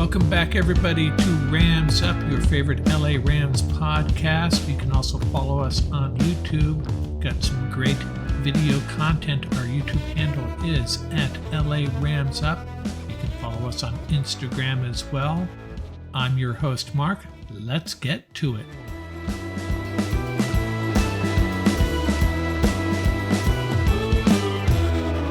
Welcome back, everybody, to Rams Up, your favorite LA Rams podcast. You can also follow us on YouTube. Got some great video content. Our YouTube handle is at LA Rams Up. You can follow us on Instagram as well. I'm your host, Mark. Let's get to it.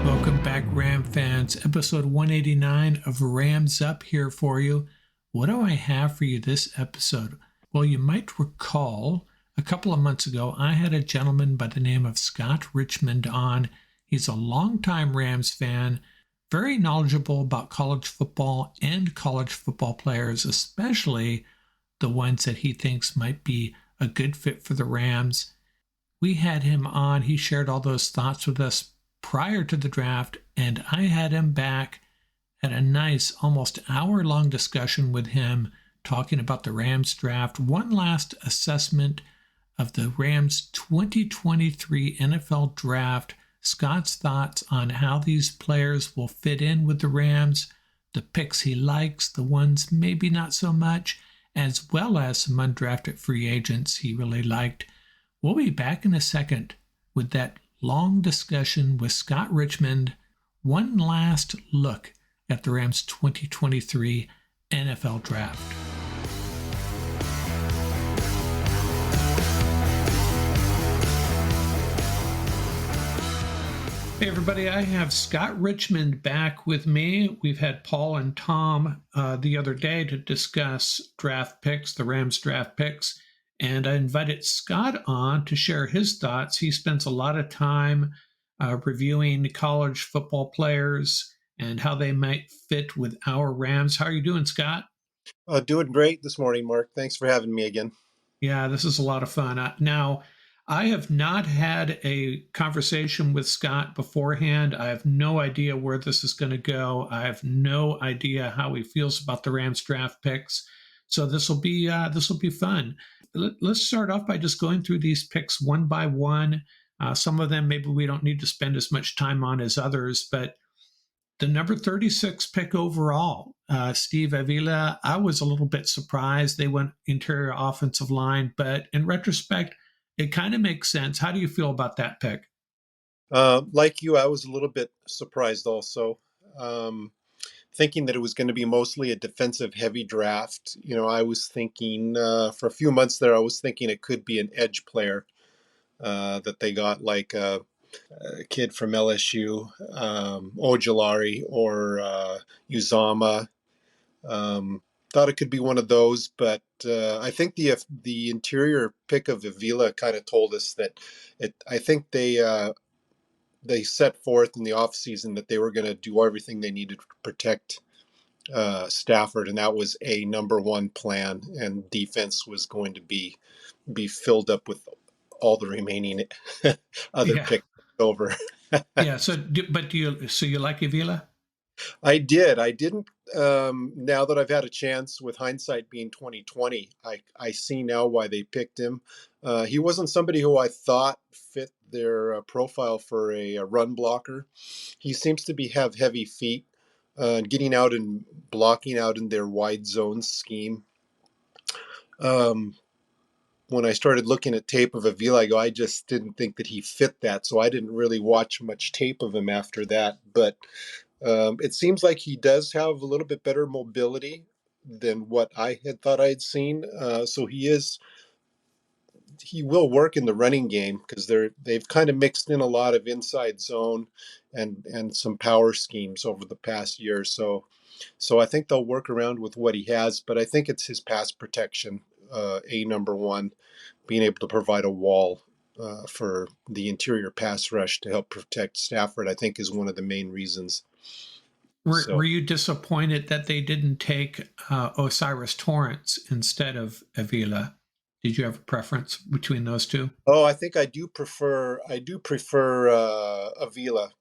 Welcome back, Ram fans. Episode 189 of Rams Up here for you. What do I have for you this episode? Well, you might recall a couple of months ago, I had a gentleman by the name of Scott Richmond on. He's a longtime Rams fan, very knowledgeable about college football and college football players, especially the ones that he thinks might be a good fit for the Rams. We had him on. He shared all those thoughts with us prior to the draft, and I had him back, had a nice almost hour-long discussion with him talking about the Rams draft, one last assessment of the Rams 2023 NFL draft, Scott's thoughts on how these players will fit in with the Rams, the picks he likes, the ones maybe not so much, as well as some undrafted free agents he really liked. We'll be back in a second with that long discussion with Scott Richmond, one last look at the Rams 2023 NFL Draft. Hey everybody, I have Scott Richmond back with me. We've had Paul and Tom the other day to discuss draft picks, the Rams draft picks. And I invited Scott on to share his thoughts. He spends a lot of time reviewing college football players and how they might fit with our Rams. How are you doing, Scott? Doing great this morning, Mark. Thanks for having me again. Yeah, this is a lot of fun. Now, I have not had a conversation with Scott beforehand. I have no idea where this is going to go. I have no idea how he feels about the Rams draft picks. So this will be fun. Let's start off by just going through these picks one by one. Some of them maybe we don't need to spend as much time on as others, but the number 36 pick overall, Steve Avila, I was a little bit surprised. They went interior offensive line, but in retrospect, it kind of makes sense. How do you feel about that pick? Like you, I was a little bit surprised also. Thinking that it was going to be mostly a defensive heavy draft. You know, I was thinking for a few months there, I was thinking it could be an edge player that they got, like a kid from LSU, Ojulari or Uzama. Thought it could be one of those, but I think the interior pick of Avila kind of told us that I think they set forth in the offseason that they were going to do everything they needed to protect Stafford, and that was a number one plan, and defense was going to be filled up with all the remaining other picks over. Yeah. So you like Avila? I did. I didn't. Now that I've had a chance, with hindsight being 2020, I see now why they picked him. He wasn't somebody who I thought fit their profile for a run blocker. He seems to have heavy feet, getting out and blocking out in their wide zone scheme. When I started looking at tape of Avila, I just didn't think that he fit that, so I didn't really watch much tape of him after that. But it seems like he does have a little bit better mobility than what I had thought I had seen. So he will work in the running game because they've kind of mixed in a lot of inside zone and some power schemes over the past year or so. So I think they'll work around with what he has, but I think it's his pass protection, number one, being able to provide a wall for the interior pass rush to help protect Stafford, I think is one of the main reasons. Were you disappointed that they didn't take Osiris Torrance instead of Avila? Did you have a preference between those two? Oh, I think I do prefer Avila.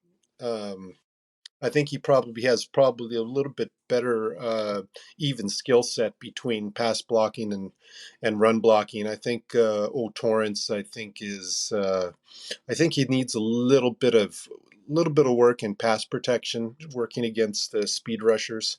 I think he probably has a little bit better even skill set between pass blocking and run blocking. I think Torrance, I think he needs a little bit of work in pass protection, working against the speed rushers.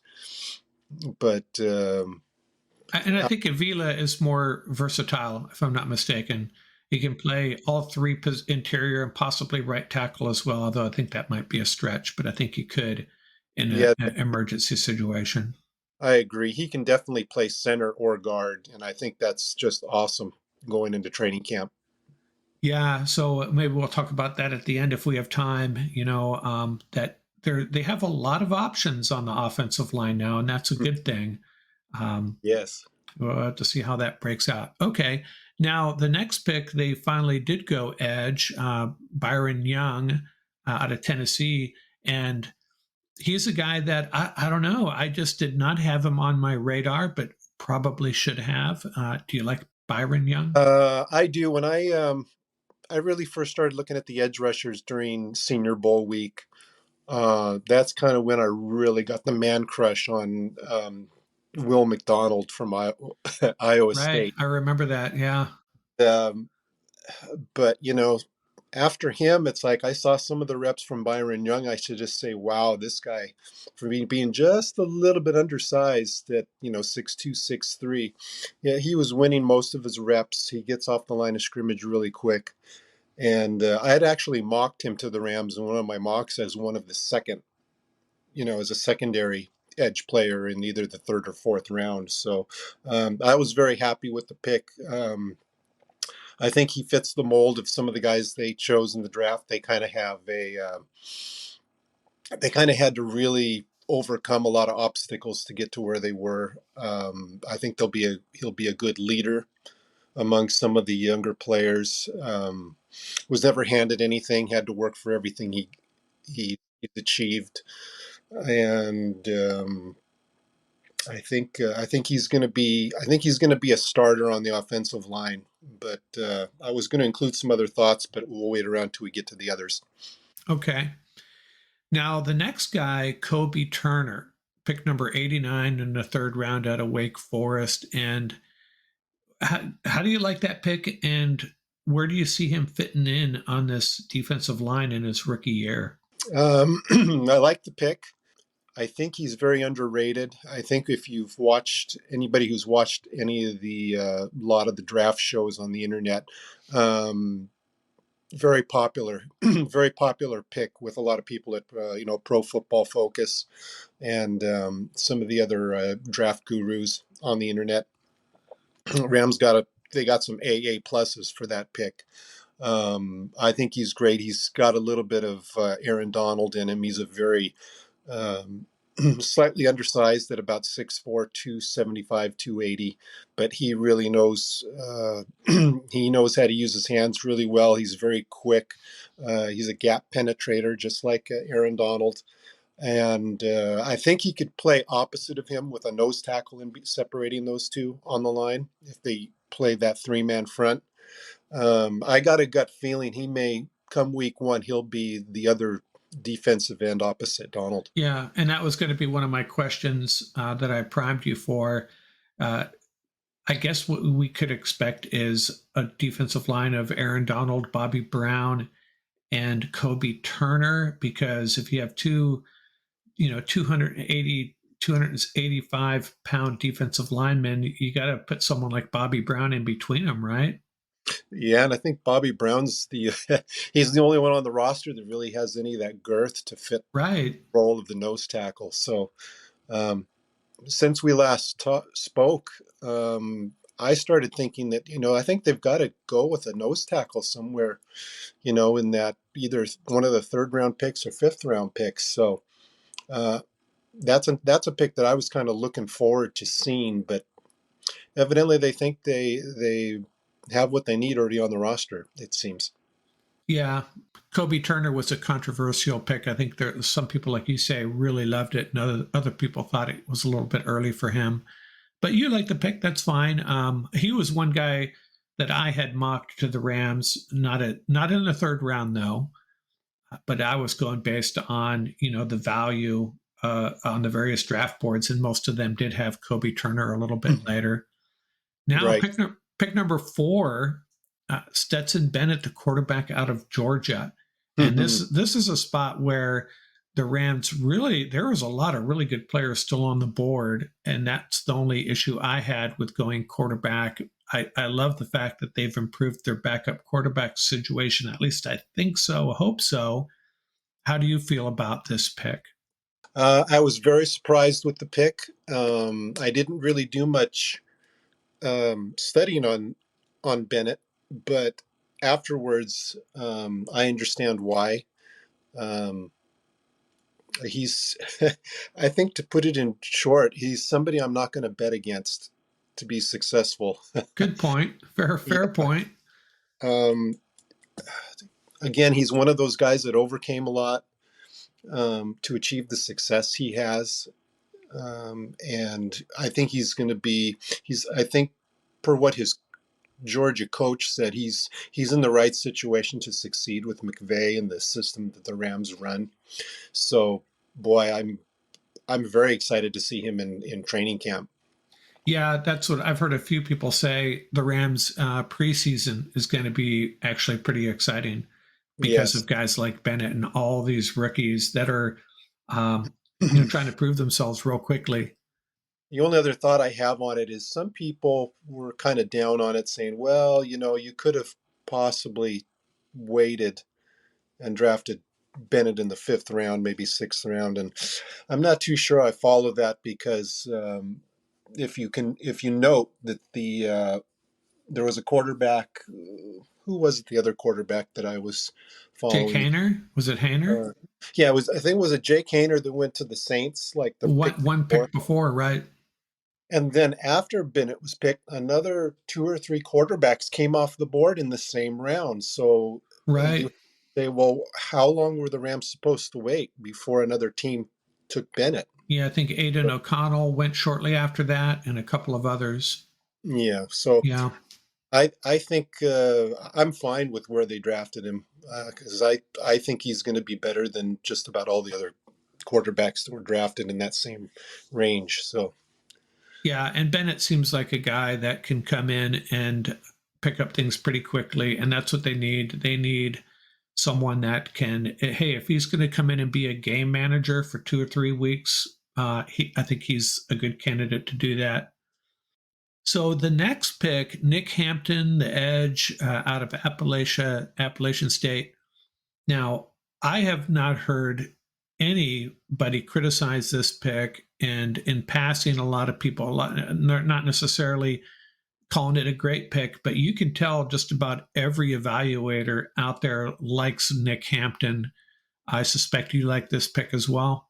but And I think Avila is more versatile, if I'm not mistaken. He can play all three interior and possibly right tackle as well, although I think that might be a stretch, but I think he could in yeah, an emergency situation. I agree. He can definitely play center or guard, and I think that's just awesome going into training camp. Yeah, so maybe we'll talk about that at the end if we have time. That they have a lot of options on the offensive line now, and that's a good thing. Um, Yes. we'll have to see how that breaks out. Okay, now the next pick they finally did go edge, Byron Young out of Tennessee, and he's a guy that I don't know. I just did not have him on my radar, but probably should have. Do you like Byron Young? I do. When I really first started looking at the edge rushers during Senior Bowl week, that's kind of when I really got the man crush on Will McDonald from Iowa Right, State. I remember that. Yeah. Um, but after him, it's like I saw some of the reps from Byron Young. I should just say, wow, this guy, for being just a little bit undersized at 6'2", 6'3", yeah, he was winning most of his reps. He gets off the line of scrimmage really quick. And I had actually mocked him to the Rams in one of my mocks as one of the second, as a secondary edge player in either the third or fourth round. So I was very happy with the pick. I think he fits the mold of some of the guys they chose in the draft. They kind of had to really overcome a lot of obstacles to get to where they were. I think he'll be a good leader among some of the younger players. Was never handed anything, had to work for everything he's achieved, and I think he's going to be a starter on the offensive line. But I was going to include some other thoughts, but we'll wait around till we get to the others. Okay. Now the next guy, Kobe Turner, pick number 89 in the third round out of Wake Forest. And how do you like that pick? And where do you see him fitting in on this defensive line in his rookie year? I like the pick. I think he's very underrated. I think if you've watched anybody who's watched any of the lot of the draft shows on the internet, um, very popular, very popular pick with a lot of people at Pro Football Focus and some of the other draft gurus on the internet. Rams they got some AA pluses for that pick. I think he's great. He's got a little bit of Aaron Donald in him. He's a very um, slightly undersized at about 6'4", 275, 280, but he really knows he knows how to use his hands really well. He's very quick. He's a gap penetrator, just like Aaron Donald. And I think he could play opposite of him with a nose tackle and separating those two on the line if they play that three-man front. I got a gut feeling he may come week one. He'll be the other defensive end opposite Donald. Yeah, and that was going to be one of my questions that I primed you for. Uh, I guess what we could expect is a defensive line of Aaron Donald, Bobby Brown, and Kobe Turner, because if you have two, 280, 285-pound defensive linemen, you got to put someone like Bobby Brown in between them, right? Yeah, and I think Bobby Brown's he's the only one on the roster that really has any of that girth to fit Right. the role of the nose tackle. So um, since we last spoke, I started thinking that I think they've got to go with a nose tackle somewhere, in that either one of the third round picks or fifth round picks. So uh, that's a pick that I was kind of looking forward to seeing, but evidently they think they have what they need already on the roster. It seems. Yeah. Kobe Turner was a controversial pick. I think there some people, like you say, really loved it, and other people thought it was a little bit early for him. But you like the pick, that's fine. He was one guy that I had mocked to the Rams, not in the third round though, but I was going based on the value on the various draft boards, and most of them did have Kobe Turner a little bit later. Now Right. pick number 4, Stetson Bennett, the quarterback out of Georgia, and this is a spot where the Rams really, there was a lot of really good players still on the board. And that's the only issue I had with going quarterback. I love the fact that they've improved their backup quarterback situation. At least I think so. I hope so. How do you feel about this pick? I was very surprised with the pick. I didn't really do much studying on Bennett, but afterwards, I understand why. Um, he's, I think, to put it in short, he's somebody I'm not going to bet against to be successful. Good point. Fair Yeah. point. Um, Again, he's one of those guys that overcame a lot to achieve the success he has. And I think he's going to be, I think, per what his Georgia coach said, he's in the right situation to succeed with McVay and the system that the Rams run. So, boy, I'm very excited to see him in training camp. Yeah, that's what I've heard a few people say. The Rams preseason is going to be actually pretty exciting because Yes. of guys like Bennett and all these rookies that are, trying to prove themselves real quickly. The only other thought I have on it is some people were kind of down on it, saying, well, you could have possibly waited and drafted Bennett in the fifth round, maybe sixth round. And I'm not too sure I follow that because if you note that there was a quarterback, who was it, the other quarterback that I was Jake following? Hayner, was it Hayner? Yeah, I think it was a Jake Hayner that went to the Saints, like the pick One before. pick before, right? And then after Bennett was picked, another two or three quarterbacks came off the board in the same round. So you Right. say, well, how long were the Rams supposed to wait before another team took Bennett? Yeah, I think Aiden O'Connell went shortly after that, and a couple of others. Yeah, so Yeah. I think I'm fine with where they drafted him because I think he's going to be better than just about all the other quarterbacks that were drafted in that same range. So Yeah, and Bennett seems like a guy that can come in and pick up things pretty quickly, and that's what they need. They need someone that can. Hey, if he's going to come in and be a game manager for 2 or 3 weeks, I think he's a good candidate to do that. So the next pick, Nick Hampton, the edge out of Appalachian State. Now, I have not heard anybody criticize this pick, and in passing, a lot of people, not necessarily calling it a great pick, but you can tell just about every evaluator out there likes Nick Hampton. I suspect you like this pick as well.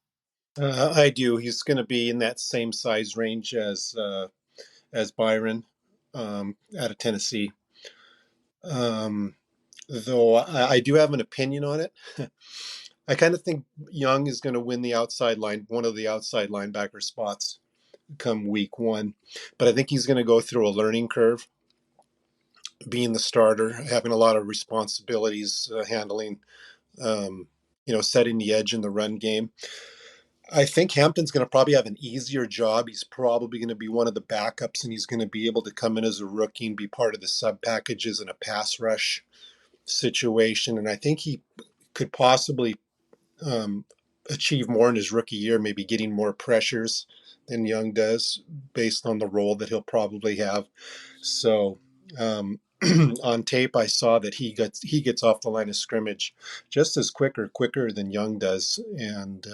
I do. He's going to be in that same size range as Byron out of Tennessee. Um, though I do have an opinion on it. I kind of think Young is going to win one of the outside linebacker spots come week one. But I think he's going to go through a learning curve, being the starter, having a lot of responsibilities, handling, setting the edge in the run game. I think Hampton's going to probably have an easier job. He's probably going to be one of the backups, and he's going to be able to come in as a rookie and be part of the sub packages in a pass rush situation. And I think he could possibly um, achieve more in his rookie year, maybe getting more pressures than Young does based on the role that he'll probably have. So on tape, I saw that he gets off the line of scrimmage just as quicker than Young does, and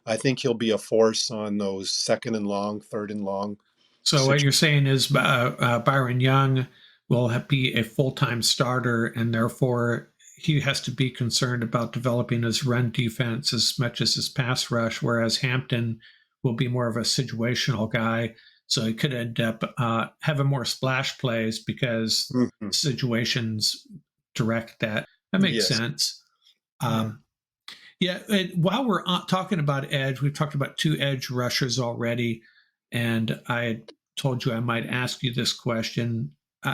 I think he'll be a force on those second and long, third and long. So what you're saying is Byron Young will be a full-time starter, and therefore he has to be concerned about developing his run defense as much as his pass rush, whereas Hampton will be more of a situational guy. So he could end up having more splash plays because Mm-hmm. situations direct that. That makes Yes. sense. Yeah. Yeah, and while we're talking about edge, we've talked about two edge rushers already, and I told you I might ask you this question.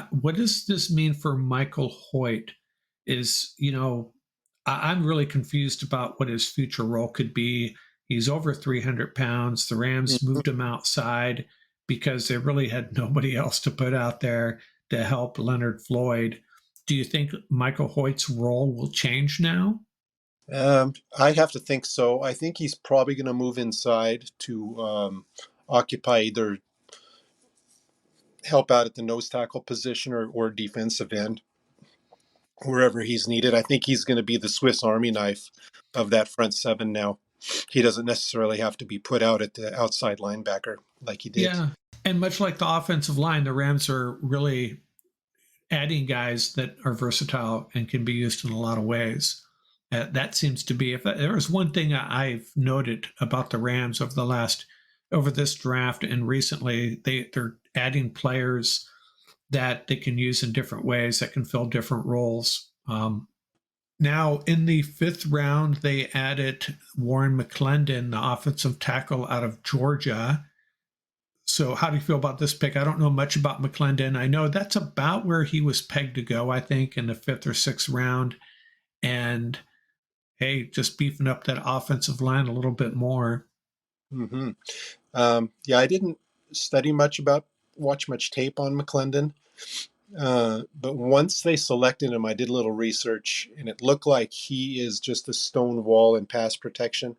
What does this mean for Michael Hoyt? I'm really confused about what his future role could be. He's over 300 pounds. The Rams Mhm. moved him outside because they really had nobody else to put out there to help Leonard Floyd. Do you think Michael Hoyt's role will change now? I have to think so. I think he's probably going to move inside to occupy either help out at the nose tackle position or defensive end, wherever he's needed. I think he's going to be the Swiss Army knife of that front seven now. He doesn't necessarily have to be put out at the outside linebacker like he did. Yeah. And much like the offensive line, the Rams are really adding guys that are versatile and can be used in a lot of ways. That seems to be, if there was one thing I've noted about the Rams over this draft and recently, they're adding players that they can use in different ways that can fill different roles. Now, in the fifth round, they added Warren McClendon, the offensive tackle out of Georgia. So, how do you feel about this pick? I don't know much about McClendon. I know that's about where he was pegged to go, I think, in the fifth or sixth round. And hey, just beefing up that offensive line a little bit more. Mm-hmm. Yeah, I didn't watch much tape on McClendon. But once they selected him, I did a little research, and it looked like he is just a stone wall in pass protection.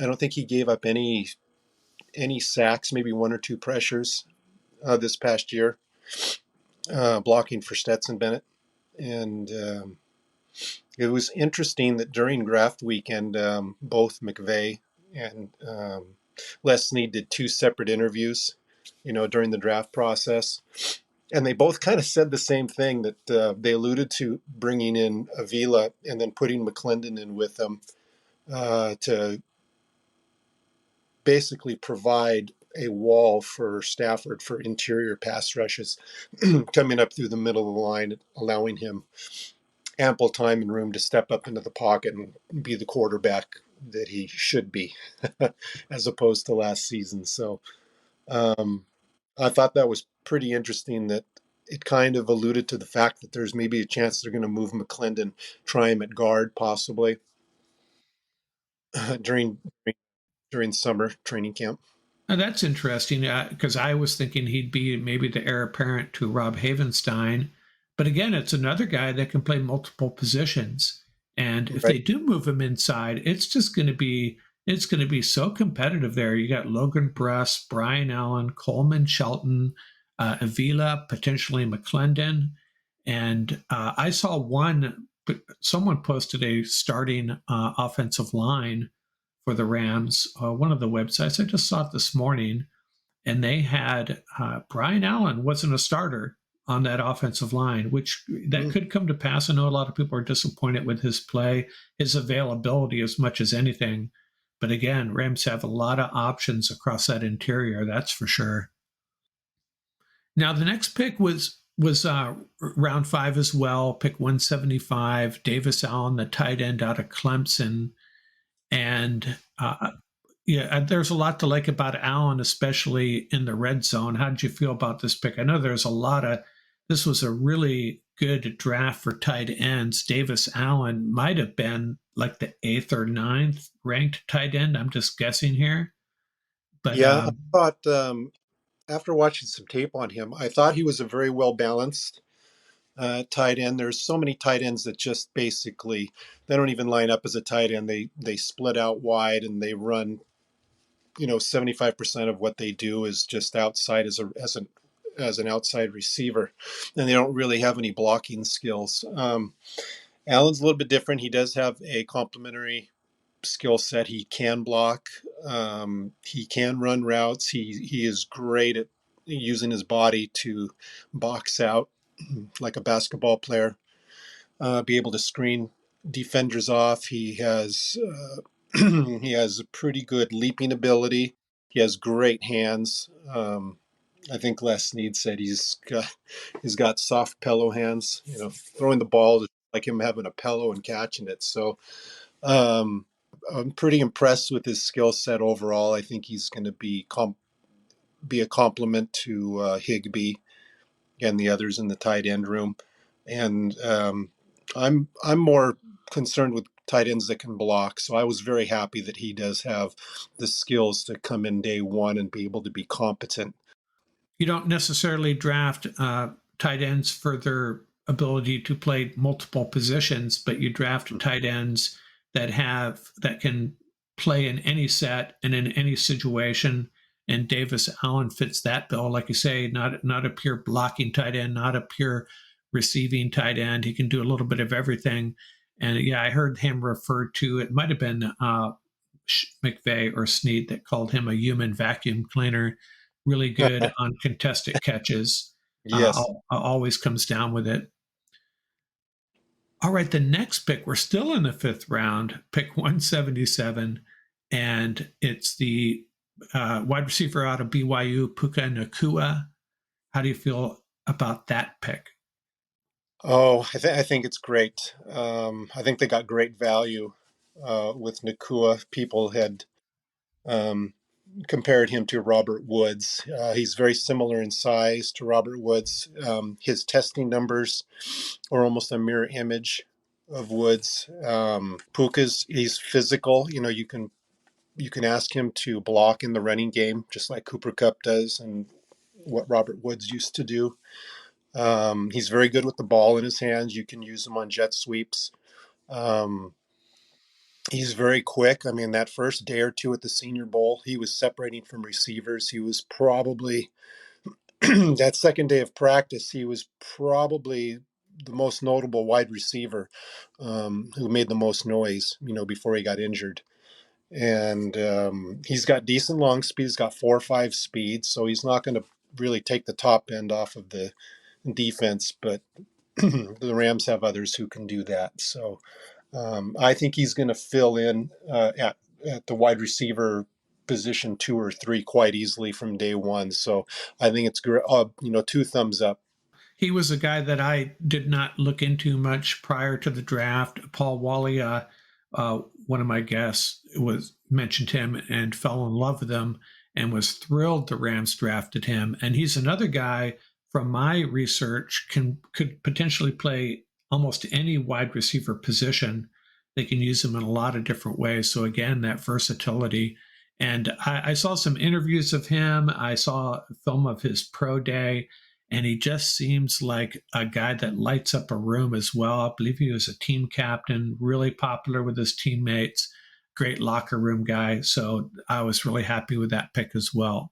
I don't think he gave up any sacks, maybe one or two pressures this past year, blocking for Stetson Bennett. And it was interesting that during draft weekend, both McVay and Les Snead did two separate interviews, during the draft process. And they both kind of said the same thing, that they alluded to bringing in Avila and then putting McClendon in with them to basically provide a wall for Stafford for interior pass rushes coming up through the middle of the line, allowing him ample time and room to step up into the pocket and be the quarterback that he should be, as opposed to last season. So I thought that was pretty interesting, that it kind of alluded to the fact that there's maybe a chance they're going to move McClendon, try him at guard possibly during during summer training camp. Now, that's interesting because I was thinking he'd be maybe the heir apparent to Rob Havenstein. But again, it's another guy that can play multiple positions. And if Right. they do move him inside, it's going to be so competitive there. You got Logan Bruss, Brian Allen, Coleman Shelton, Avila, potentially McClendon. And I saw someone posted a starting offensive line for the Rams, one of the websites. I just saw it this morning, and they had Brian Allen wasn't a starter on that offensive line, which that could come to pass. I know a lot of people are disappointed with his play, his availability as much as anything. But again, Rams have a lot of options across that interior, that's for sure. Now the next pick was round 5 as well, pick 175, Davis Allen, the tight end out of Clemson. And yeah, there's a lot to like about Allen, especially in the red zone. How did you feel about this pick? I know this was a really good draft for tight ends. Davis Allen might have been like the 8th or 9th ranked tight end. I'm just guessing here. But Yeah, I thought after watching some tape on him, I thought he was a very well balanced tight end. There's so many tight ends that just basically they don't even line up as a tight end. They split out wide and they run. 75% of what they do is just outside as an outside receiver, and they don't really have any blocking skills. Allen's a little bit different. He does have a complementary skill set. He can block. He can run routes. He is great at using his body to box out like a basketball player. Be able to screen defenders off. He has he has a pretty good leaping ability. He has great hands. I think Les Snead said he's got soft pillow hands. Throwing the ball is like him having a pillow and catching it. So um, I'm pretty impressed with his skill set overall. I think he's going to be a complement to Higbee and the others in the tight end room. And I'm more concerned with tight ends that can block. So I was very happy that he does have the skills to come in day one and be able to be competent. you don't necessarily draft tight ends for their ability to play multiple positions, but you draft tight ends that can play in any set and in any situation. And Davis Allen fits that bill, like you say, not a pure blocking tight end, not a pure receiving tight end. He can do a little bit of everything. And yeah, I heard him referred to. It might have been McVay or Snead that called him a human vacuum cleaner. Really good on contested catches. Yes. Always comes down with it. All right, the next pick, we're still in the fifth round, pick 177, and it's the wide receiver out of BYU, Puka Nacua. How do you feel about that pick? Oh, I think it's great. I think they got great value with Nakua. People had um, compared him to Robert Woods. He's very similar in size to Robert Woods. His testing numbers are almost a mirror image of Woods. Puka's he's physical. You know, you can ask him to block in the running game, just like Cooper Kupp does, and what Robert Woods used to do. He's very good with the ball in his hands. You can use him on jet sweeps. Um, he's very quick. I mean, that first day or two at the Senior Bowl, he was separating from receivers. He was probably that second day of practice. He was probably the most notable wide receiver who made the most noise. You know, before he got injured. And he's got decent long speed. He's got 4.5 speed, so he's not going to really take the top end off of the defense. But the Rams have others who can do that. So I think he's going to fill in at the wide receiver position 2 or 3 quite easily from day one. So I think it's great. You know, 2 thumbs up. He was a guy that I did not look into much prior to the draft. Paul Wally, one of my guests, was mentioned him and fell in love with him and was thrilled the Rams drafted him. And he's another guy from my research could potentially play almost any wide receiver position. They can use him in a lot of different ways. So again, that versatility. And I saw some interviews of him. I saw a film of his pro day, and he just seems like a guy that lights up a room as well. I believe he was a team captain, really popular with his teammates, great locker room guy. So I was really happy with that pick as well.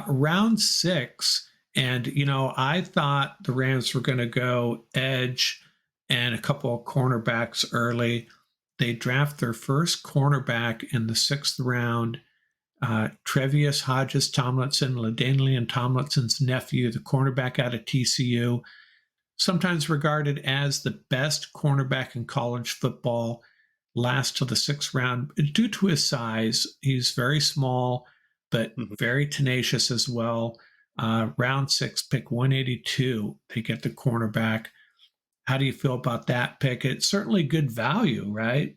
Round 6, and you know, I thought the Rams were going to go edge and a couple of cornerbacks early. They draft their first cornerback in the 6th round. Trevius Hodges Tomlinson, LaDainian Tomlinson's nephew, the cornerback out of TCU, sometimes regarded as the best cornerback in college football, last to the 6th round. Due to his size, he's very small, but very tenacious as well. Round 6, pick 182, they get the cornerback. How do you feel about that pick? It's certainly good value, right?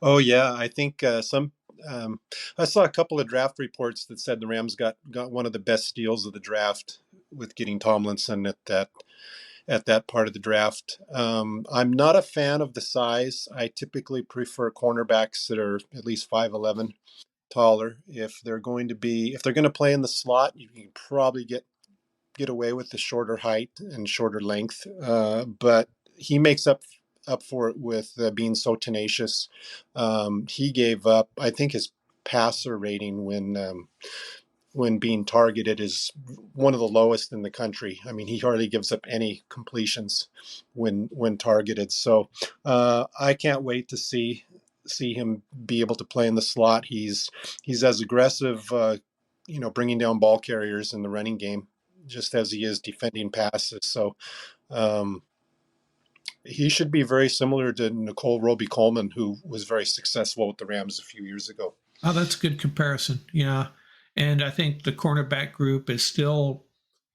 Oh yeah, I think um, I saw a couple of draft reports that said the Rams got one of the best steals of the draft with getting Tomlinson at that part of the draft. I'm not a fan of the size. I typically prefer cornerbacks that are at least 5'11" taller. If they're going to play in the slot, you can probably get away with the shorter height and shorter length. But he makes up for it with being so tenacious. He gave up, I think, his passer rating when being targeted is one of the lowest in the country. I mean, he hardly gives up any completions when targeted. So I can't wait to see him be able to play in the slot. He's as aggressive, you know, bringing down ball carriers in the running game, just as he is defending passes. So um, he should be very similar to Nicole Roby Coleman, who was very successful with the Rams a few years ago. Oh, that's a good comparison. Yeah. And I think the cornerback group is still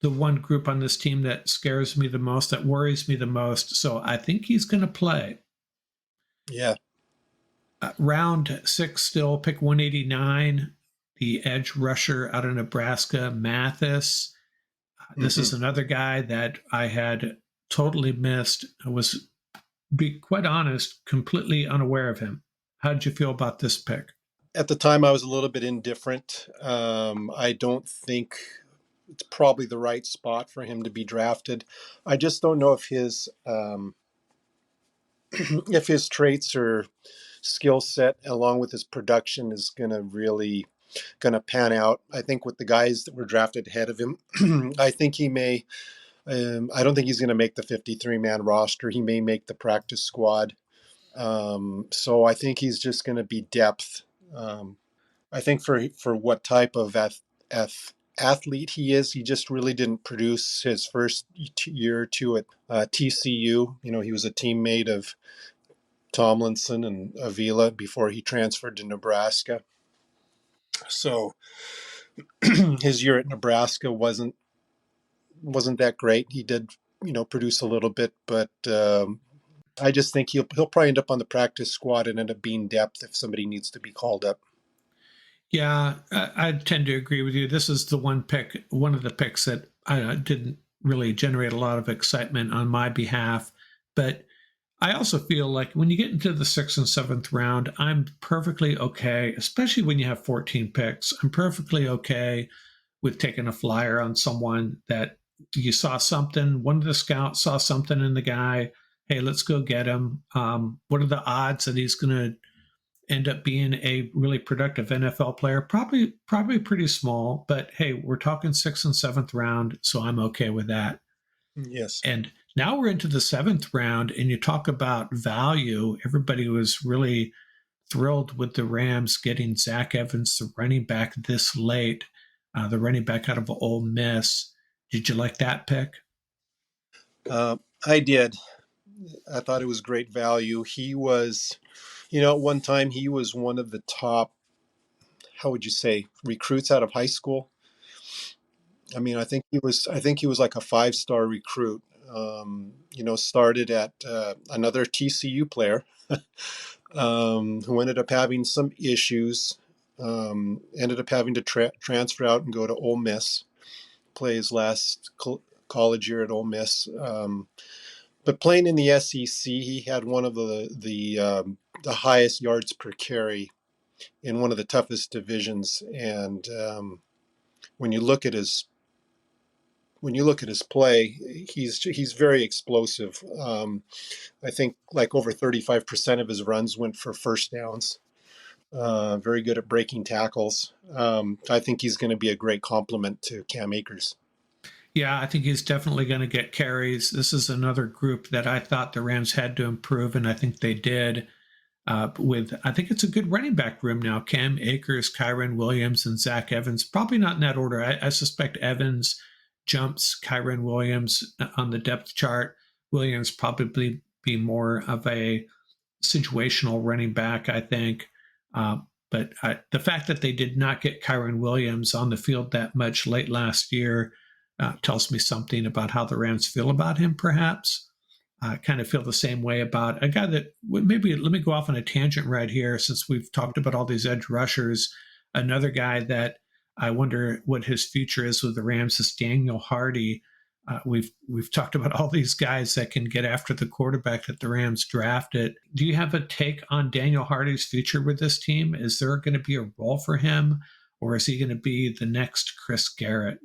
the one group on this team that scares me the most, that worries me the most. So I think he's going to play. Yeah. Round 6, still pick 189, the edge rusher out of Nebraska, Mathis. This Mm-hmm. is another guy that I had totally missed. I was, be quite honest, completely unaware of him. How did you feel about this pick? At the time, I was a little bit indifferent. I don't think it's probably the right spot for him to be drafted. I just don't know if his if his traits are skill set along with his production is going to pan out. I think with the guys that were drafted ahead of him, I think he may. I don't think he's going to make the 53-man roster. He may make the practice squad. So I think he's just going to be depth. I think for what type of athlete he is, he just really didn't produce his first year or two at TCU. You know, he was a teammate of Tomlinson and Avila before he transferred to Nebraska. So his year at Nebraska wasn't that great. He did, produce a little bit, but I just think he'll probably end up on the practice squad and end up being depth if somebody needs to be called up. Yeah, I tend to agree with you. This is the one of the picks that didn't really generate a lot of excitement on my behalf. But I also feel like when you get into the 6th and 7th round, I'm perfectly okay, especially when you have 14 picks. I'm perfectly okay with taking a flyer on someone that you saw something. One of the scouts saw something in the guy. Hey, let's go get him. What are the odds that he's going to end up being a really productive NFL player? Probably pretty small, but hey, we're talking 6th and 7th round, so I'm okay with that. Yes. And now we're into the 7th round, and you talk about value. Everybody was really thrilled with the Rams getting Zach Evans, the running back, this late, the running back out of Ole Miss. Did you like that pick? I did. I thought it was great value. He was, at one time he was one of the top, how would you say, recruits out of high school. I mean, I think he was like a 5-star recruit. Started at another TCU player who ended up having some issues. Ended up having to transfer out and go to Ole Miss, play his last college year at Ole Miss. But playing in the SEC, he had one of the highest yards per carry in one of the toughest divisions. And when you look at his play, he's very explosive. I think like over 35% of his runs went for first downs. Very good at breaking tackles. I think he's going to be a great complement to Cam Akers. Yeah, I think he's definitely going to get carries. This is another group that I thought the Rams had to improve, and I think they did. I think it's a good running back room now. Cam Akers, Kyren Williams, and Zach Evans. Probably not in that order. I suspect Evans jumps Kyren Williams on the depth chart. Williams probably be more of a situational running back, I think. But the fact that they did not get Kyren Williams on the field that much late last year tells me something about how the Rams feel about him, perhaps. I kind of feel the same way about a guy that maybe let me go off on a tangent right here since we've talked about all these edge rushers. Another guy that I wonder what his future is with the Rams is Daniel Hardy. We've talked about all these guys that can get after the quarterback that the Rams drafted. Do you have a take on Daniel Hardy's future with this team? Is there going to be a role for him, or is he going to be the next Chris Garrett?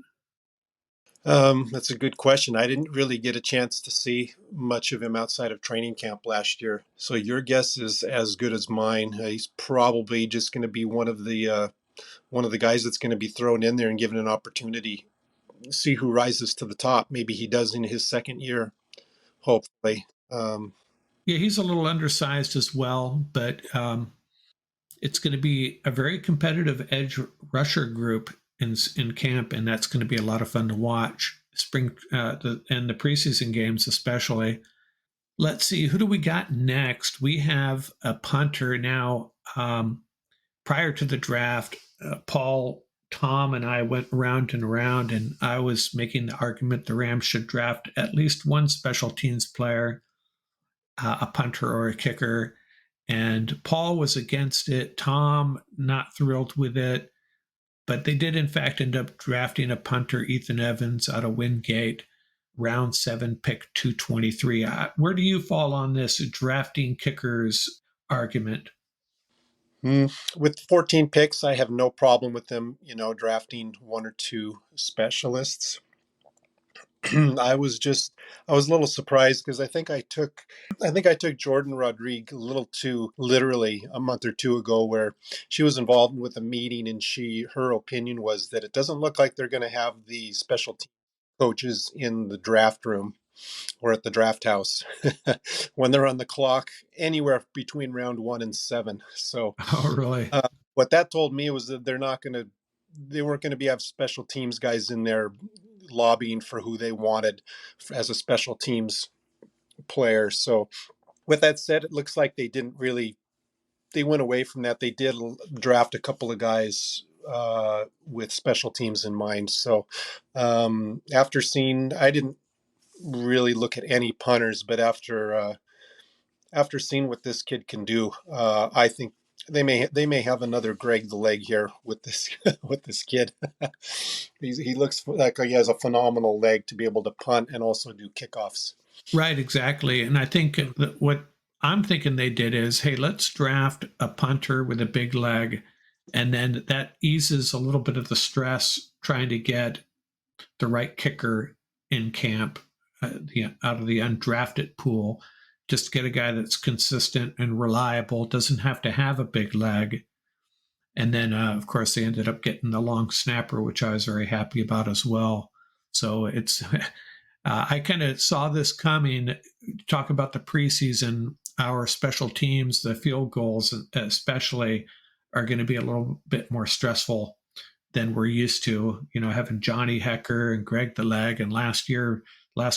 That's a good question. I didn't really get a chance to see much of him outside of training camp last year. So your guess is as good as mine. He's probably just going to be one of the guys that's going to be thrown in there and given an opportunity. See who rises to the top. Maybe he does in his second year, hopefully. Yeah, he's a little undersized as well, but it's going to be a very competitive edge rusher group in camp, and that's going to be a lot of fun to watch. And the preseason games especially. Let's see, who do we got next? We have a punter now. Prior to the draft, Tom, and I went round and around, and I was making the argument the Rams should draft at least one special teams player, a punter or a kicker. And Paul was against it. Tom, not thrilled with it. But they did, in fact, end up drafting a punter, Ethan Evans, out of Wingate, round 7, pick 223. Where do you fall on this drafting kickers argument? With 14 picks, I have no problem with them, drafting one or two specialists. I was just I was a little surprised because I think I took Jordan Rodriguez a little too literally a month or two ago, where she was involved with a meeting and her opinion was that it doesn't look like they're going to have the special team coaches in the draft room or at the draft house when they're on the clock anywhere between round 1 and 7. So Oh, really? uh, what that told me was that they weren't going to be have special teams guys in there lobbying for who they wanted as a special teams player. So with that said, it looks like they went away from that. They did draft a couple of guys with special teams in mind. So after seeing, I didn't really look at any punters, but after seeing what this kid can do, I think they may have another Greg the leg here with this with this kid. He looks like he has a phenomenal leg to be able to punt and also do kickoffs. Right, exactly. And I think that what I'm thinking they did is, hey, let's draft a punter with a big leg, and then that eases a little bit of the stress trying to get the right kicker in camp, out of the undrafted pool. Just get a guy that's consistent and reliable, doesn't have to have a big leg. And then, of course, they ended up getting the long snapper, which I was very happy about as well. So it's, I kind of saw this coming. Talk about the preseason, our special teams, the field goals, especially, are going to be a little bit more stressful than we're used to. Having Johnny Hecker and Greg the Leg, and last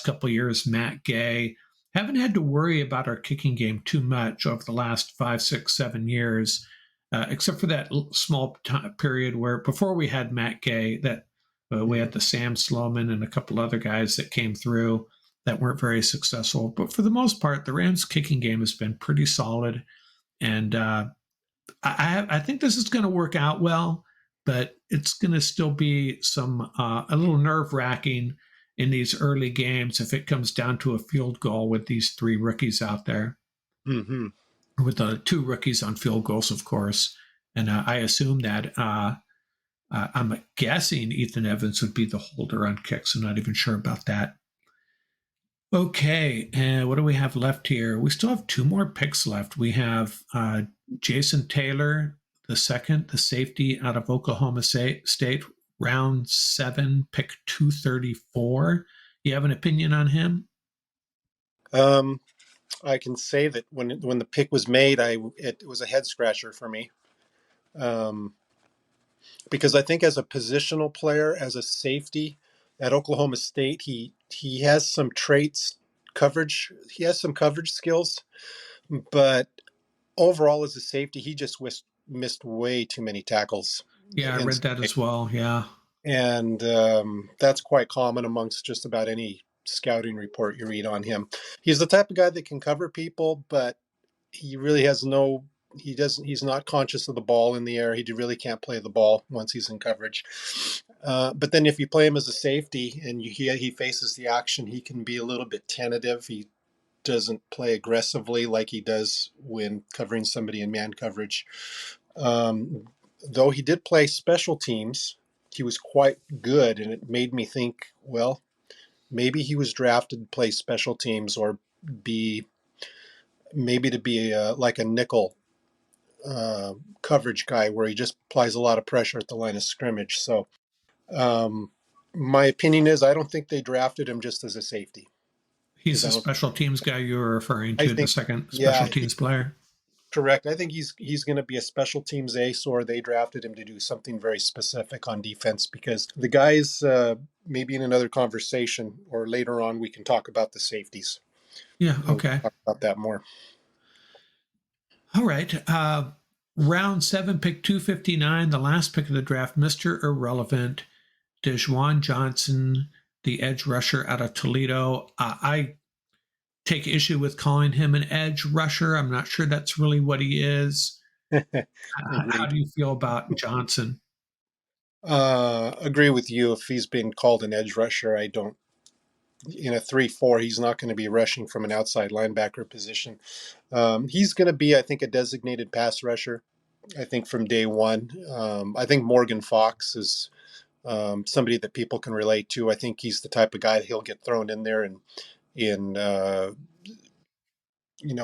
couple of years, Matt Gay. Haven't had to worry about our kicking game too much over the last 5, 6, 7 years, except for that small period where before we had Matt Gay, that we had the Sam Sloman and a couple other guys that came through that weren't very successful. But for the most part, the Rams kicking game has been pretty solid. And I think this is going to work out well, but it's going to still be a little nerve wracking in these early games if it comes down to a field goal with these three rookies out there, Mm-hmm. with the two rookies on field goals, of course. And I assume that I'm guessing Ethan Evans would be the holder on kicks. I'm not even sure about that. Okay, and what do we have left here? We still have two more picks left. We have Jason Taylor, the second, the safety out of Oklahoma State, round 7, pick 234. You have an opinion on him? Um, I can say that when the pick was made, it was a head scratcher for me, um, because I think as a positional player, as a safety at Oklahoma State, he has some traits, coverage. He has some coverage skills, but overall as a safety, he just missed way too many tackles. Yeah, I And read that as well. Yeah. that's quite common amongst just about any scouting report you read on him. He's the type of guy that can cover people, but he really has no he doesn't he's not conscious of the ball in the air. He really can't play the ball once he's in coverage. But then if you play him as a safety and he faces the action, he can be a little bit tentative. He doesn't play aggressively like he does when covering somebody in man coverage. um, though he did play special teams, he was quite good, and it made me think, well, maybe he was drafted to play special teams or be maybe to be like a nickel coverage guy where he just applies a lot of pressure at the line of scrimmage. So um, my opinion is I don't think they drafted him just as a safety He's because the special teams guy you were referring I to, the think second yeah, special teams player. correct. I think he's going to be a special teams ace, or they drafted him to do something very specific on defense because the guys, maybe in another conversation or later on, we can talk about the safeties Yeah, and we'll okay. talk about that more. All right. Round 7, pick 259, the last pick of the draft, Mr. Irrelevant, Dejuan Johnson, the edge rusher out of Toledo. I take issue with calling him an edge rusher. I'm not sure that's really what he is. How Agreed. do you feel about Johnson? Agree with you. If he's been called an edge rusher, I don't. In a 3-4, he's not going to be rushing from an outside linebacker position. He's going to be, I think, a designated pass rusher. I think from day one. I think Morgan Fox is somebody that people can relate to. I think he's the type of guy that he'll get thrown in there and in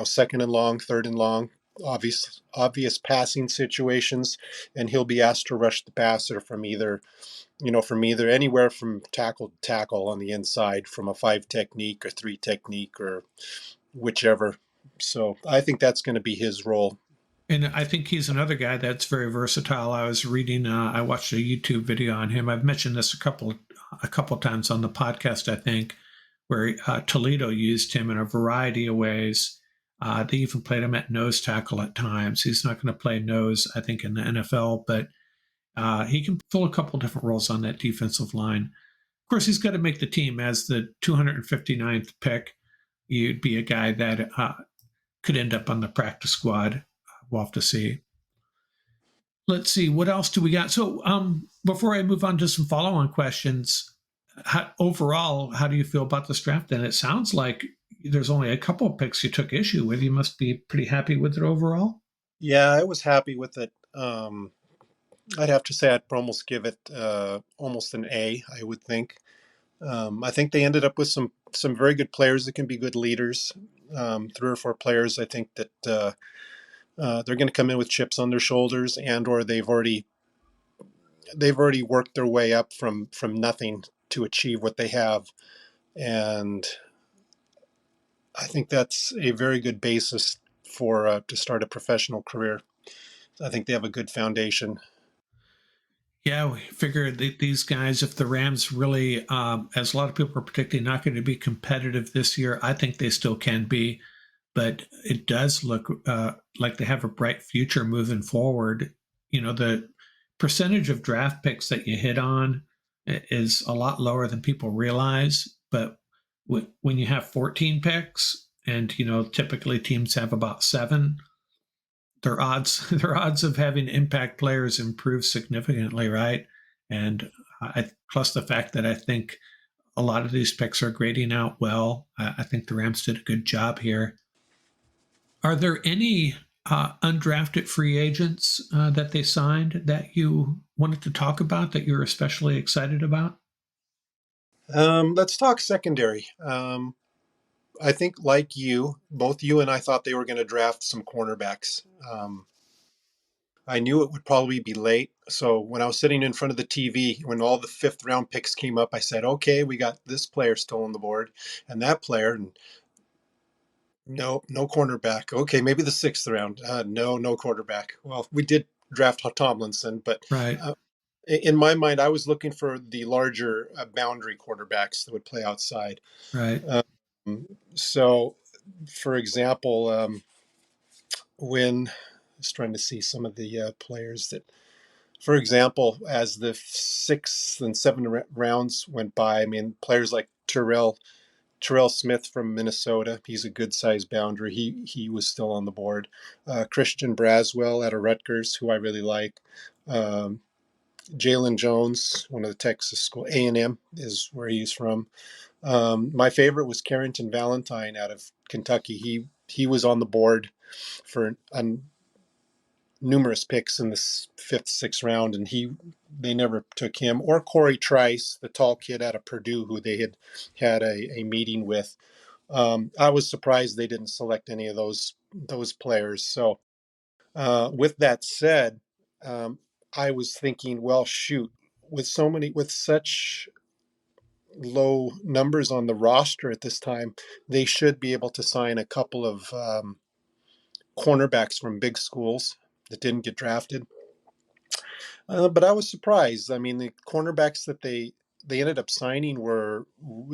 second and long, third and long, obvious passing situations, and he'll be asked to rush the passer from either anywhere from tackle to tackle on the inside, from a 5 technique or 3 technique or whichever. So I think that's going to be his role. And I think he's another guy that's very versatile. I was reading, I watched a YouTube video on him. I've mentioned this a couple times on the podcast, I think, where Toledo used him in a variety of ways. They even played him at nose tackle at times. He's not going to play nose, I think, in the NFL, but he can fill a couple different roles on that defensive line. Of course, he's got to make the team as the 259th pick. You'd be a guy that could end up on the practice squad. We'll have to see. Let's see, what else do we got? So before I move on to some follow-on questions, overall, how do you feel about this draft? And it sounds like there's only a couple of picks you took issue with. You must be pretty happy with it overall. Yeah, I was happy with it. I'd have to say I'd almost give it almost an A, I would think. I think they ended up with some very good players that can be good leaders. 3 or 4 players, I think that they're going to come in with chips on their shoulders, and or they've already worked their way up from nothing to achieve what they have, and I think that's a very good basis for to start a professional career. I think they have a good foundation. Yeah, we figured that these guys, if the Rams really, as a lot of people are predicting, not going to be competitive this year, I think they still can be. But it does look like they have a bright future moving forward. The percentage of draft picks that you hit on is a lot lower than people realize. But when you have 14 picks, and typically teams have about 7, their odds their odds of having impact players improve significantly, right? And plus the fact that I think a lot of these picks are grading out well. I think the Rams did a good job here. Are there any undrafted free agents that they signed that you wanted to talk about that you're especially excited about? Let's talk secondary. I think, like both you and I thought they were going to draft some cornerbacks. I knew it would probably be late. So when I was sitting in front of the TV, when all the 5th round picks came up, I said, okay, we got this player still on the board and that player. And no cornerback. Okay, maybe the 6th round. No quarterback. Well, we did draft Tomlinson, but Right, uh, in my mind, I was looking for the larger boundary quarterbacks that would play outside. right. Um, so, for example, when I was trying to see some of the players that, for example, as the 6th and 7th rounds went by, I mean, players like Terrell Smith from Minnesota. He's a good sized boundary. He was still on the board. Christian Braswell out of Rutgers, who I really like. Um, Jalen Jones, one of the Texas school, A&M is where he's from. My favorite was Carrington Valentine out of Kentucky. He was on the board for numerous picks in the 5th, 6th round, and they never took him, or Corey Trice, the tall kid out of Purdue, who they had a meeting with. I was surprised they didn't select any of those players. So, with that said, I was thinking, well, shoot, with such low numbers on the roster at this time, they should be able to sign a couple of cornerbacks from big schools that didn't get drafted. But I was surprised. I mean, the cornerbacks that they ended up signing it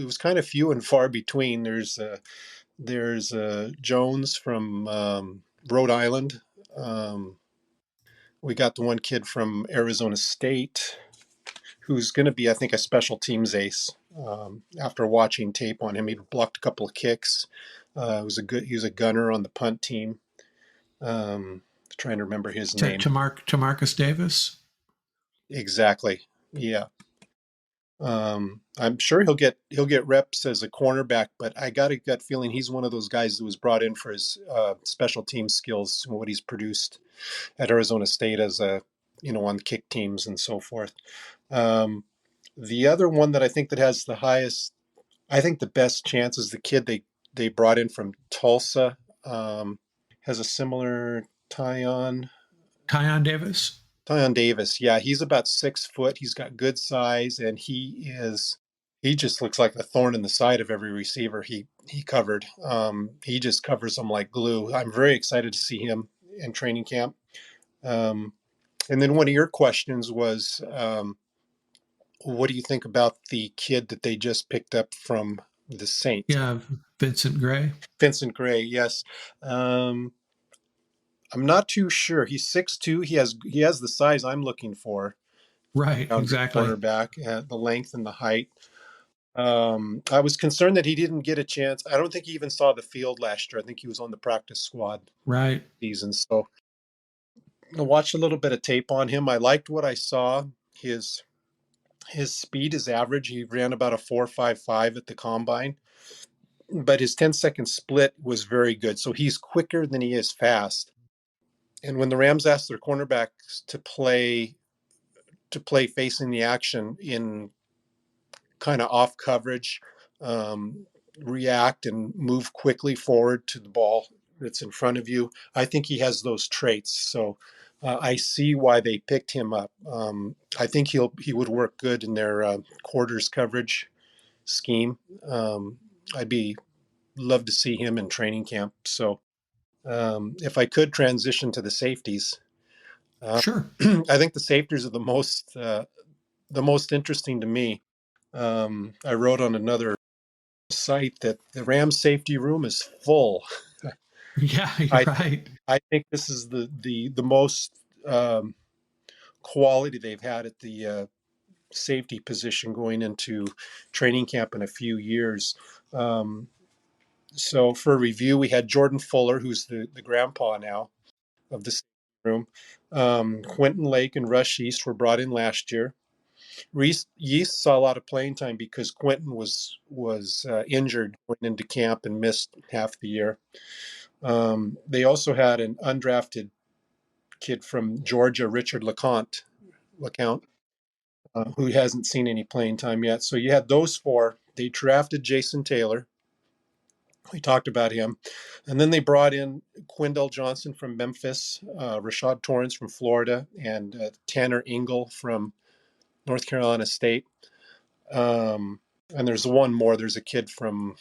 was kind of few and far between. There's Jones from Rhode Island. Um, we got the one kid from Arizona State who's going to be, I think, a special teams ace. After watching tape on him, he blocked a couple of kicks. He was a gunner on the punt team. Trying to remember his name. To Marcus Davis. Exactly. Yeah. I'm sure he'll get reps as a cornerback, but I got a gut feeling he's one of those guys that was brought in for his special team skills, what he's produced at Arizona State as on kick teams and so forth. The other one that I think that has the highest, I think the best chance is the kid they brought in from Tulsa. Has a similar Tyon. Tyon Davis? Tyon Davis. Yeah, he's about 6 foot. He's got good size, and he just looks like a thorn in the side of every receiver he covered. He just covers them like glue. I'm very excited to see him in training camp. Um, and then one of your questions was, what do you think about the kid that they just picked up from the Saints? Yeah, Vincent Gray. Vincent Gray, yes. I'm not too sure. He's 6'2". He has the size I'm looking for. Right, Down exactly. cornerback, the length and the height. I was concerned that he didn't get a chance. I don't think he even saw the field last year. I think he was on the practice squad Right. season. So I watched a little bit of tape on him. I liked what I saw. His his speed is average. He ran about a 4.55 at the combine, but his 10-second split was very good. So he's quicker than he is fast. And when the Rams asked their cornerbacks to play facing the action in kind of off coverage, um, react and move quickly forward to the ball that's in front of you. I think he has those traits. So I see why they picked him up. I think he would work good in their quarters coverage scheme. I'd be love to see him in training camp. So if I could transition to the safeties, Sure. I think the safeties are the most interesting to me. I wrote on another site that the Rams safety room is full. Yeah, you're I think right. I think this is the most um, quality they've had at the safety position going into training camp in a few years. Um, so for review, we had Jordan Fuller, who's the grandpa now of the safety room. Quentin Lake and Rush East were brought in last year. Reese Yeast saw a lot of playing time because Quentin was injured, went into camp and missed half the year. They also had an undrafted kid from Georgia, Richard LeCount, who hasn't seen any playing time yet. So you had those four. They drafted Jason Taylor. We talked about him. And then they brought in Quindell Johnson from Memphis, Rashad Torrance from Florida, and Tanner Ingle from North Carolina State. Um, and there's one more. There's a kid from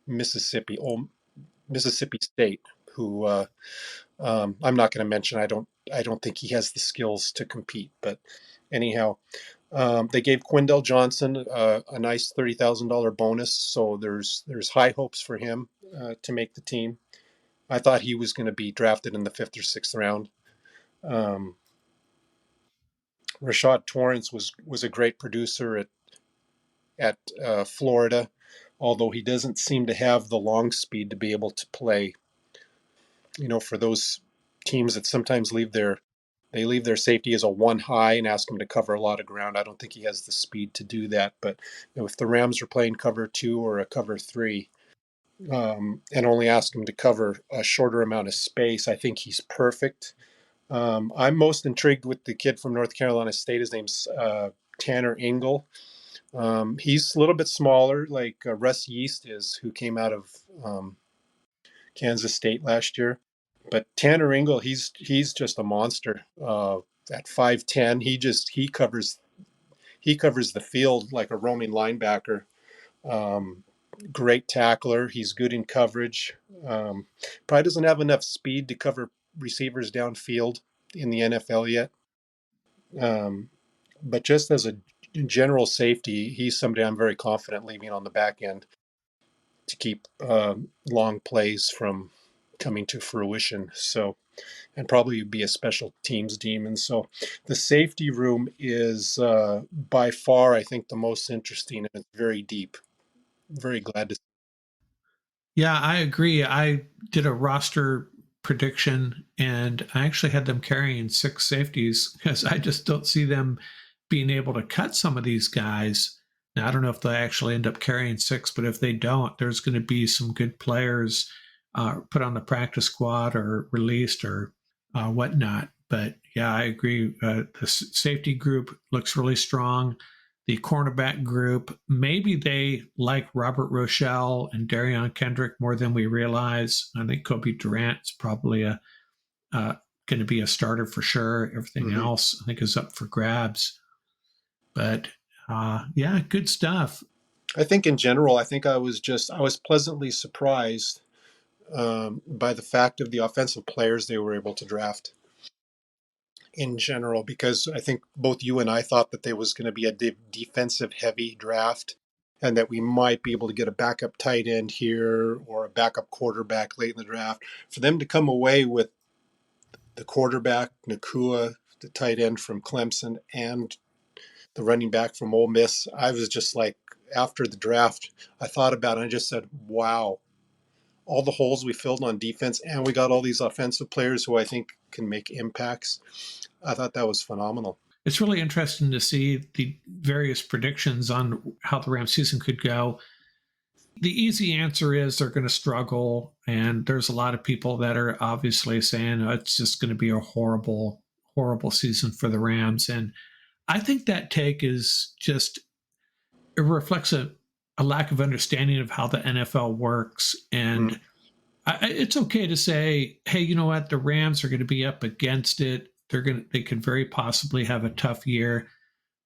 Mississippi State who I'm not going to mention. I don't think he has the skills to compete. But anyhow, they gave Quindell Johnson a nice $30,000 bonus. So there's high hopes for him to make the team. I thought he was going to be drafted in the fifth or sixth round. Um, Rashad Torrance was a great producer at Florida, although he doesn't seem to have the long speed to be able to play. For those teams that sometimes leave their safety as a one high and ask him to cover a lot of ground. I don't think he has the speed to do that. But if the Rams are playing cover two or a cover three, and only ask him to cover a shorter amount of space, I think he's perfect. I'm most intrigued with the kid from North Carolina State. His name's Tanner Ingle. He's a little bit smaller, like Russ Yeast is, who came out of Kansas State last year. But Tanner Ingle, he's just a monster. At 5'10", he covers the field like a roaming linebacker. Um, Great tackler. He's good in coverage. Probably doesn't have enough speed to cover receivers downfield in the NFL yet. Um, but just as a general safety, he's somebody I'm very confident leaving on the back end to keep long plays from coming to fruition. So, and probably be a special teams demon. So, the safety room is by far, I think, the most interesting, and it's very deep. Very glad to. Yeah, I agree. I did a roster prediction and I actually had them carrying six safeties because I just don't see them being able to cut some of these guys. Now, I don't know if they actually end up carrying six, but if they don't, there's going to be some good players put on the practice squad or released or whatnot. But yeah, I agree. The safety group looks really strong. The cornerback group, maybe they like Robert Rochelle and Darion Kendrick more than we realize. I think Kobe Durant's probably going to be a starter for sure. Everything Hmm. else, I think, is up for grabs. But yeah, good stuff. I think in general, I was pleasantly surprised by the fact of the offensive players they were able to draft in general, because I think both you and I thought that there was going to be a defensive heavy draft and that we might be able to get a backup tight end here or a backup quarterback late in the draft. For them to come away with the quarterback, Nakua, the tight end from Clemson, and the running back from Ole Miss, I was just like, after the draft, I thought about it and I just said, wow, all the holes we filled on defense, and we got all these offensive players who I think can make impacts. I thought that was phenomenal. It's really interesting to see the various predictions on how the Rams season could go. The easy answer is they're going to struggle, and there's a lot of people that are obviously saying oh, it's just going to be a horrible, horrible season for the Rams. And I think that take is just it reflects a lack of understanding of how the NFL works. Mm, And it's okay to say, hey, you know what, the Rams are going to be up against it. They could very possibly have a tough year,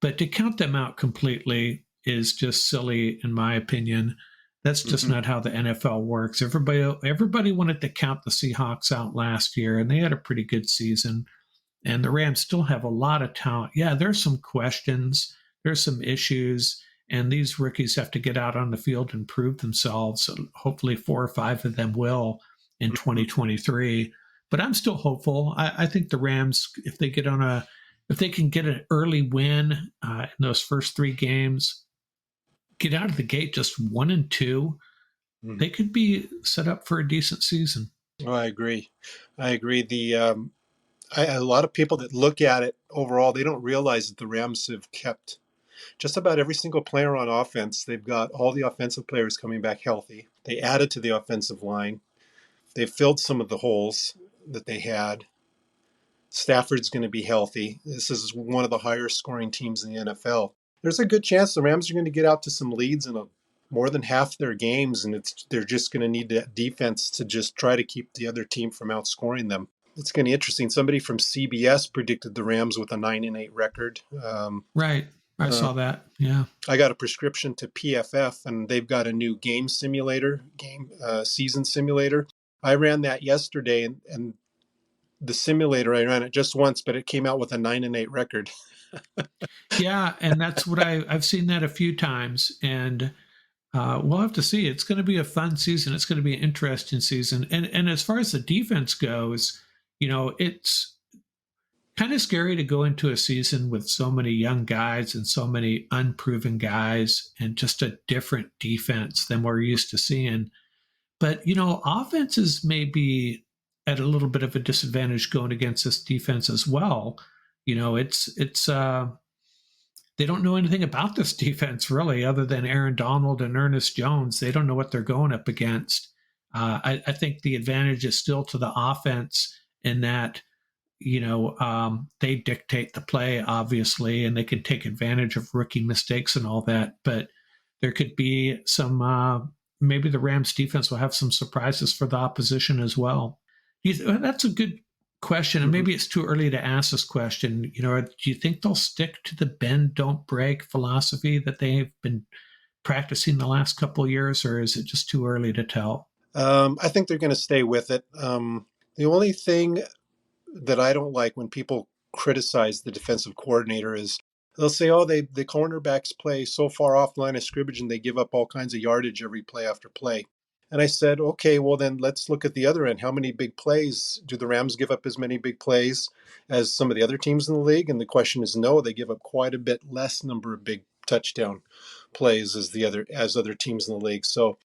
but to count them out completely is just silly, in my opinion. That's just mm-hmm, not how the NFL works. Everybody wanted to count the Seahawks out last year, and they had a pretty good season. And the Rams still have a lot of talent. Yeah, there's some questions, there's some issues, and these rookies have to get out on the field and prove themselves. So hopefully, 4 or 5 of them will in mm-hmm. 2023. But I'm still hopeful. I think the Rams, if they can get an early win in those first 3 games, get out of the gate just 1-2, Mm. they could be set up for a decent season. Oh, I agree. I agree. A lot of people that look at it overall, they don't realize that the Rams have kept just about every single player on offense. They've got all the offensive players coming back healthy. They added to the offensive line. They filled some of the holes that they had. Stafford's going to be healthy. This is one of the higher scoring teams in the NFL. There's a good chance the Rams are going to get out to some leads in more than half their games, and they're just going to need that defense to just try to keep the other team from outscoring them. It's going to be interesting. Somebody from CBS predicted the Rams with a 9-8 record. Right. I Uh, saw that. Yeah. I got a prescription to PFF, and they've got a new game season simulator. I ran that yesterday, and the simulator I ran it just once, but it came out with a 9-8 record. Yeah, and that's what I've seen that a few times, and we'll have to see. It's going to be a fun season. It's going to be an interesting season. And as far as the defense goes, it's kind of scary to go into a season with so many young guys and so many unproven guys, and just a different defense than we're used to seeing. But offenses may be at a little bit of a disadvantage going against this defense as well. It's they don't know anything about this defense really, other than Aaron Donald and Ernest Jones. They don't know what they're going up against. I think the advantage is still to the offense in that they dictate the play, obviously, and they can take advantage of rookie mistakes and all that. But there could be some, maybe the Rams defense will have some surprises for the opposition as well. That's a good question. And Mm-hmm. maybe it's too early to ask this question. Do you think they'll stick to the bend, don't break philosophy that they've been practicing the last couple of years, or is it just too early to tell? I think they're going to stay with it. The only thing that I don't like when people criticize the defensive coordinator is they'll say, "Oh, the cornerbacks play so far off the line of scrimmage and they give up all kinds of yardage every play after play." And I said, "Okay, well then let's look at the other end. How many big plays do the Rams give up? As many big plays as some of the other teams in the league?" And the question is, no, they give up quite a bit less number of big touchdown plays as other teams in the league. So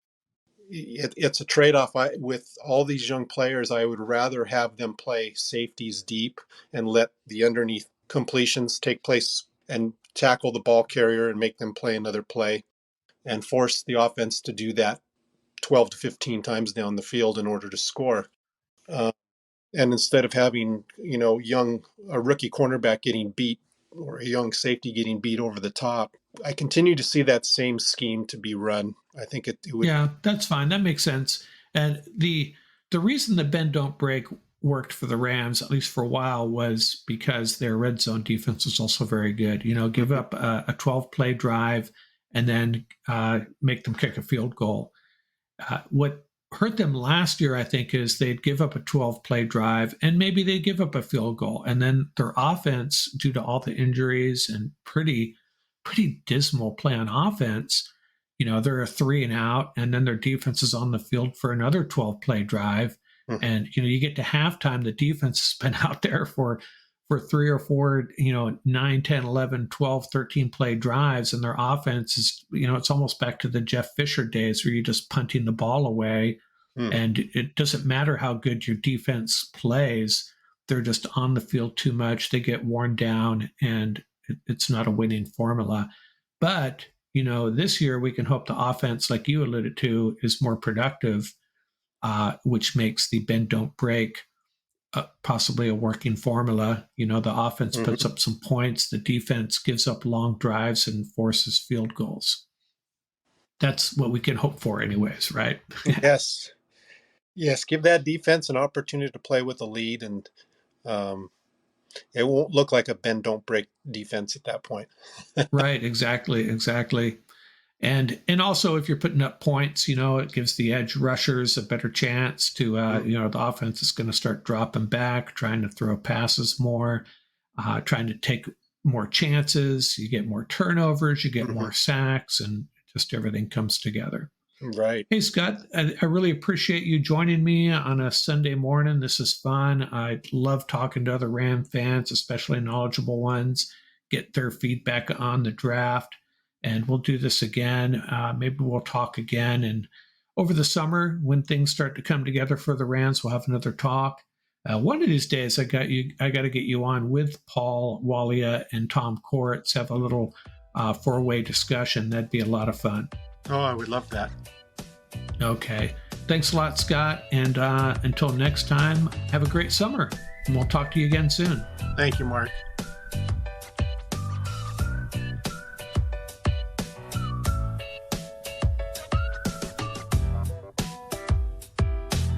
it's a trade-off. With all these young players, I would rather have them play safeties deep and let the underneath completions take place and tackle the ball carrier and make them play another play and force the offense to do that 12 to 15 times down the field in order to score. Uh, And instead of having, a rookie cornerback getting beat or a young safety getting beat over the top, I continue to see that same scheme to be run. I think it would. Yeah, that's fine. That makes sense. And the reason the bend don't break worked for the Rams, at least for a while, was because their red zone defense was also very good. Give up a 12-play drive and then make them kick a field goal. What hurt them last year, I think, is they'd give up a 12-play drive and maybe they'd give up a field goal. And then their offense, due to all the injuries and pretty dismal play on offense, they're a 3 and out, and then their defense is on the field for another 12-play drive. Mm-hmm. And, you get to halftime, the defense has been out there for 3 or 4, 9, 10, 11, 12, 13 play drives. And their offense is, it's almost back to the Jeff Fisher days where you're just punting the ball away. And it doesn't matter how good your defense plays. They're just on the field too much. They get worn down, and it's not a winning formula. But, this year we can hope the offense, like you alluded to, is more productive, which makes the bend don't break possibly a working formula. The offense puts up some points, the defense gives up long drives and forces field goals. That's what we can hope for anyways, right? Yes, give that defense an opportunity to play with a lead, and it won't look like a bend don't break defense at that point. Right, exactly. And also, if you're putting up points, it gives the edge rushers a better chance to, the offense is going to start dropping back, trying to throw passes more, trying to take more chances. You get more turnovers, you get more sacks, and just everything comes together. Right. Hey, Scott, I really appreciate you joining me on a Sunday morning. This is fun. I love talking to other Ram fans, especially knowledgeable ones, get their feedback on the draft. And we'll do this again. Maybe we'll talk again. And over the summer, when things start to come together for the Rams, we'll have another talk. One of these days, I got to get you on with Paul Walia and Tom Koritz, have a little 4-way discussion. That'd be a lot of fun. Oh, I would love that. Okay. Thanks a lot, Scott. And until next time, have a great summer. And we'll talk to you again soon. Thank you, Mark.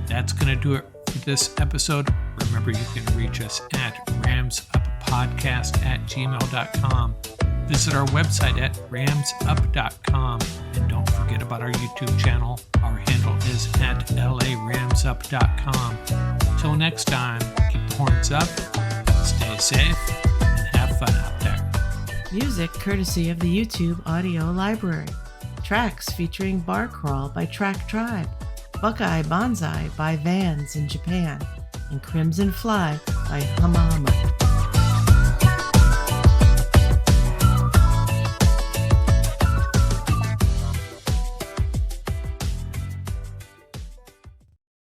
That's going to do it for this episode. Remember, you can reach us at ramsuppodcast@gmail.com. Visit our website at ramsup.com. And don't forget about our YouTube channel. Our handle is at laramsup.com. Till next time, keep the horns up, stay safe, and have fun out there. Music courtesy of the YouTube audio library. Tracks featuring Bar Crawl by Track Tribe, Buckeye Bonzai by Vans in Japan, and Crimson Fly by Huma.